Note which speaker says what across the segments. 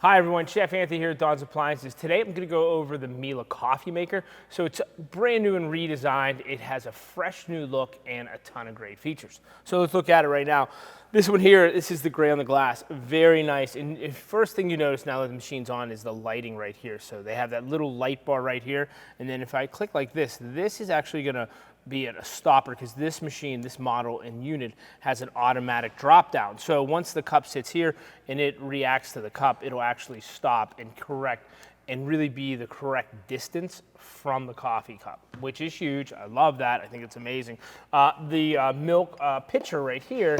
Speaker 1: Hi everyone, Chef Anthony here at Don's Appliances. Today I'm going to go over the Miele coffee maker. So it's brand new and redesigned. It has a fresh new look and a ton of great features. So let's look at it right now. This one here, this is the gray on the glass. Very nice. And first thing you notice now that the machine's on is the lighting right here. So they have that little light bar right here. And then if I click like this is actually going to be a stopper because this machine, this model and unit has an automatic drop down. So once the cup sits here and it reacts to the cup, it'll actually stop and correct and really be the correct distance from the coffee cup, which is huge. I love that. I think it's amazing. The milk pitcher right here,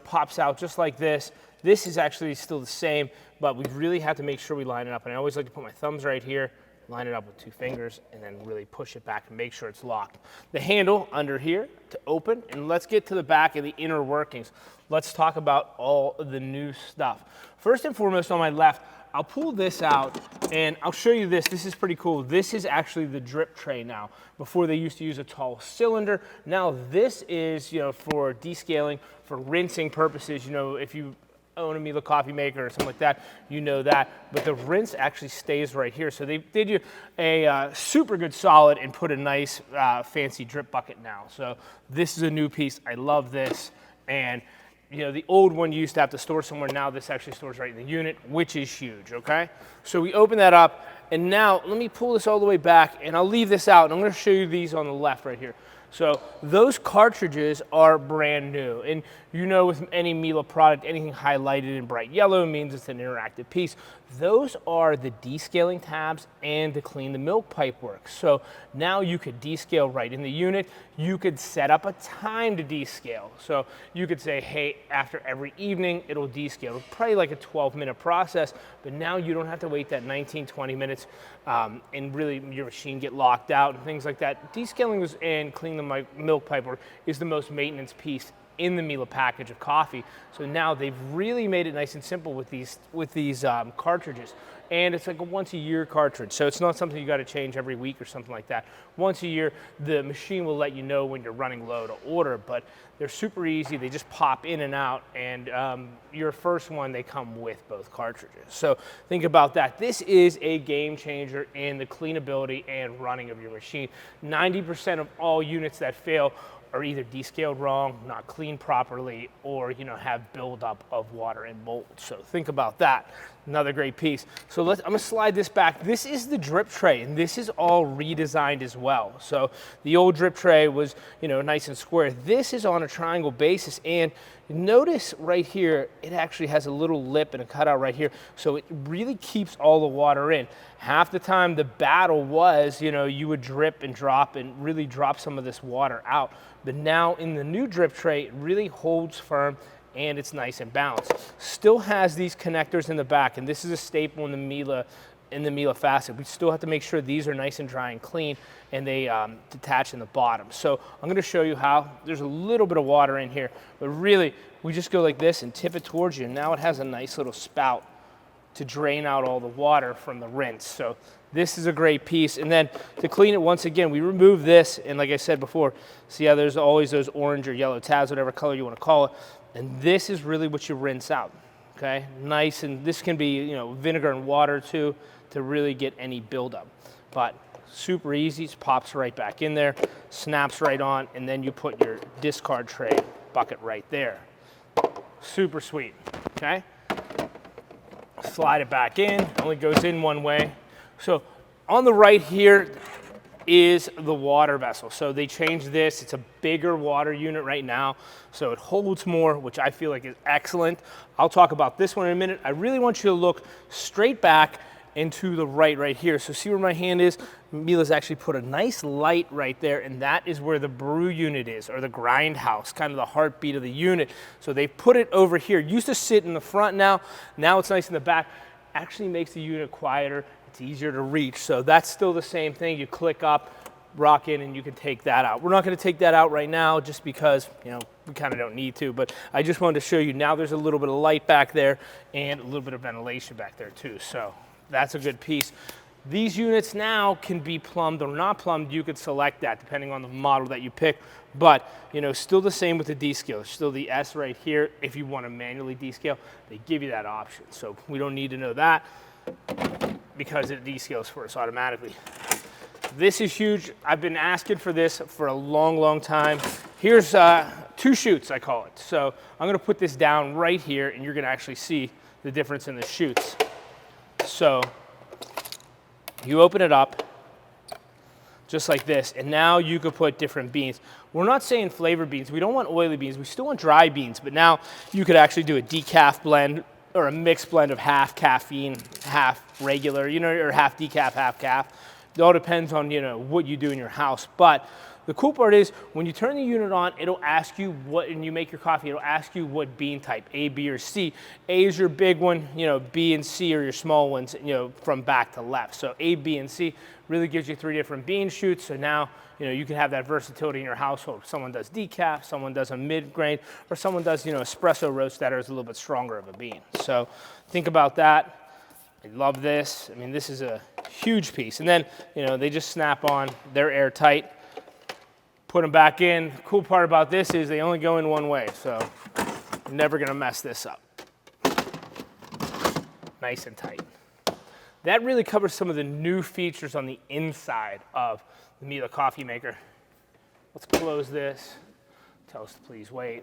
Speaker 1: pops out just like this. This is actually still the same, but we really have to make sure we line it up. And I always like to put my thumbs right here, line it up with two fingers, and then really push it back and make sure it's locked. The handle under here to open, and let's get to the back and the inner workings. Let's talk about all of the new stuff. First and foremost, on my left, I'll pull this out and I'll show you this. This is pretty cool. This is actually the drip tray now. Before they used to use a tall cylinder. Now this is, for descaling, for rinsing purposes. If you own a Miele coffee maker or something like that, you know that. But the rinse actually stays right here. So they did you a super good solid and put a nice fancy drip bucket now. So this is a new piece. I love this. And the old one you used to have to store somewhere. Now this actually stores right in the unit, which is huge, okay? So we open that up, and now let me pull this all the way back, and I'll leave this out, and I'm gonna show you these on the left right here. So those cartridges are brand new. And with any Miele product, anything highlighted in bright yellow means it's an interactive piece. Those are the descaling tabs and to clean the milk pipe work. So now you could descale right in the unit. You could set up a time to descale. So you could say, hey, after every evening, it'll descale. It's probably like a 12-minute process, but now you don't have to wait that 19, 20 minutes and really your machine get locked out and things like that. Descaling and cleaning the milk pipe work is the most maintenance piece in the Miele package of coffee. So now they've really made it nice and simple with these cartridges. And it's like a once a year cartridge. So it's not something you got to change every week or something like that. Once a year, the machine will let you know when you're running low to order, but they're super easy. They just pop in and out. And your first one, they come with both cartridges. So think about that. This is a game changer in the cleanability and running of your machine. 90% of all units that fail are either descaled wrong, not cleaned properly, or have buildup of water and mold. So think about that. Another great piece. So I'm gonna slide this back. This is the drip tray, and this is all redesigned as well. So the old drip tray was, nice and square. This is on a triangle basis, and notice right here, it actually has a little lip and a cutout right here, so it really keeps all the water in. Half the time the battle was, you would drip and drop and really drop some of this water out. But now in the new drip tray, it really holds firm and it's nice and balanced. Still has these connectors in the back, and this is a staple in the Miele facet. We still have to make sure these are nice and dry and clean, and they detach in the bottom. So I'm gonna show you how. There's a little bit of water in here, but really, we just go like this and tip it towards you, and now it has a nice little spout to drain out all the water from the rinse. So this is a great piece. And then to clean it, once again, we remove this, and like I said before, see how there's always those orange or yellow tabs, whatever color you wanna call it, and this is really what you rinse out, okay? Nice, and this can be, vinegar and water too, to really get any buildup. But super easy, it pops right back in there, snaps right on, and then you put your discard tray bucket right there. Super sweet, okay? Slide it back in, only goes in one way. So on the right here is the water vessel. So they changed this. It's a bigger water unit right now, so it holds more, which I feel like is excellent. I'll talk about this one in a minute. I really want you to look straight back and to the right here. So see where my hand is? Miele's actually put a nice light right there, and that is where the brew unit is, or the grind house, kind of the heartbeat of the unit. So they put it over here. It used to sit in the front now it's nice in the back. Actually makes the unit quieter. It's easier to reach. So that's still the same thing. You click up, rock in, and you can take that out. We're not gonna take that out right now just because, we kind of don't need to, but I just wanted to show you now there's a little bit of light back there and a little bit of ventilation back there too. So that's a good piece. These units now can be plumbed or not plumbed. You could select that depending on the model that you pick. But, you know, still the same with the descale. Still the S right here. If you want to manually descale, they give you that option. So we don't need to know that because it descales for us automatically. This is huge. I've been asking for this for a long, long time. Here's 2 chutes, I call it. So I'm going to put this down right here, and you're going to actually see the difference in the chutes. So you open it up just like this, and now you could put different beans. We're not saying flavored beans. We don't want oily beans. We still want dry beans, but now you could actually do a decaf blend or a mixed blend of half caffeine, half regular, you know, or half decaf, half calf. It all depends on, you know, what you do in your house. But the cool part is when you turn the unit on, it'll ask you what, and you make your coffee, it'll ask you what bean type, A, B, or C. A is your big one, you know, B and C are your small ones, you know, from back to left. So A, B, and C really gives you 3 different bean shoots. So now, you know, you can have that versatility in your household. Someone does decaf, someone does a mid-grain, or someone does, you know, espresso roast that is a little bit stronger of a bean. So think about that. I love this. I mean, this is a huge piece. And then, you know, they just snap on. They're airtight. Put them back in. The cool part about this is they only go in one way, so you're never going to mess this up. Nice and tight. That really covers some of the new features on the inside of the Miele coffee maker. Let's close this. Tell us to please wait.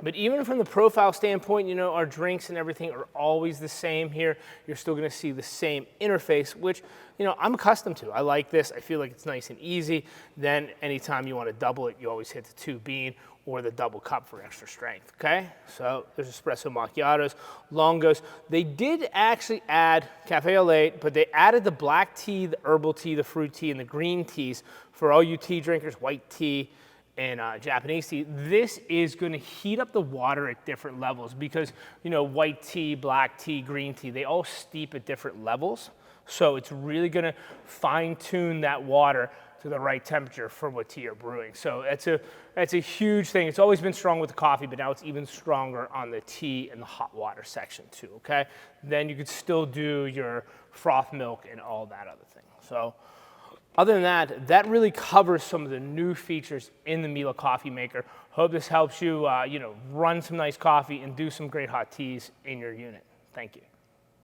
Speaker 1: But even from the profile standpoint, you know, our drinks and everything are always the same here. You're still going to see the same interface, which, you know, I'm accustomed to. I like this. I feel like it's nice and easy. Then anytime you want to double it, you always hit the 2 bean or the double cup for extra strength, okay? So there's espresso macchiatos, longos. They did actually add cafe au lait, but they added the black tea, the herbal tea, the fruit tea, and the green teas for all you tea drinkers, white tea, and Japanese tea. This is going to heat up the water at different levels because, you know, white tea, black tea, green tea, they all steep at different levels. So it's really going to fine tune that water to the right temperature for what tea you're brewing. So that's a huge thing. It's always been strong with the coffee, but now it's even stronger on the tea and the hot water section too, okay? Then you could still do your froth milk and all that other thing. So other than that, that really covers some of the new features in the Miele coffee maker. Hope this helps you, you know, run some nice coffee and do some great hot teas in your unit. Thank you.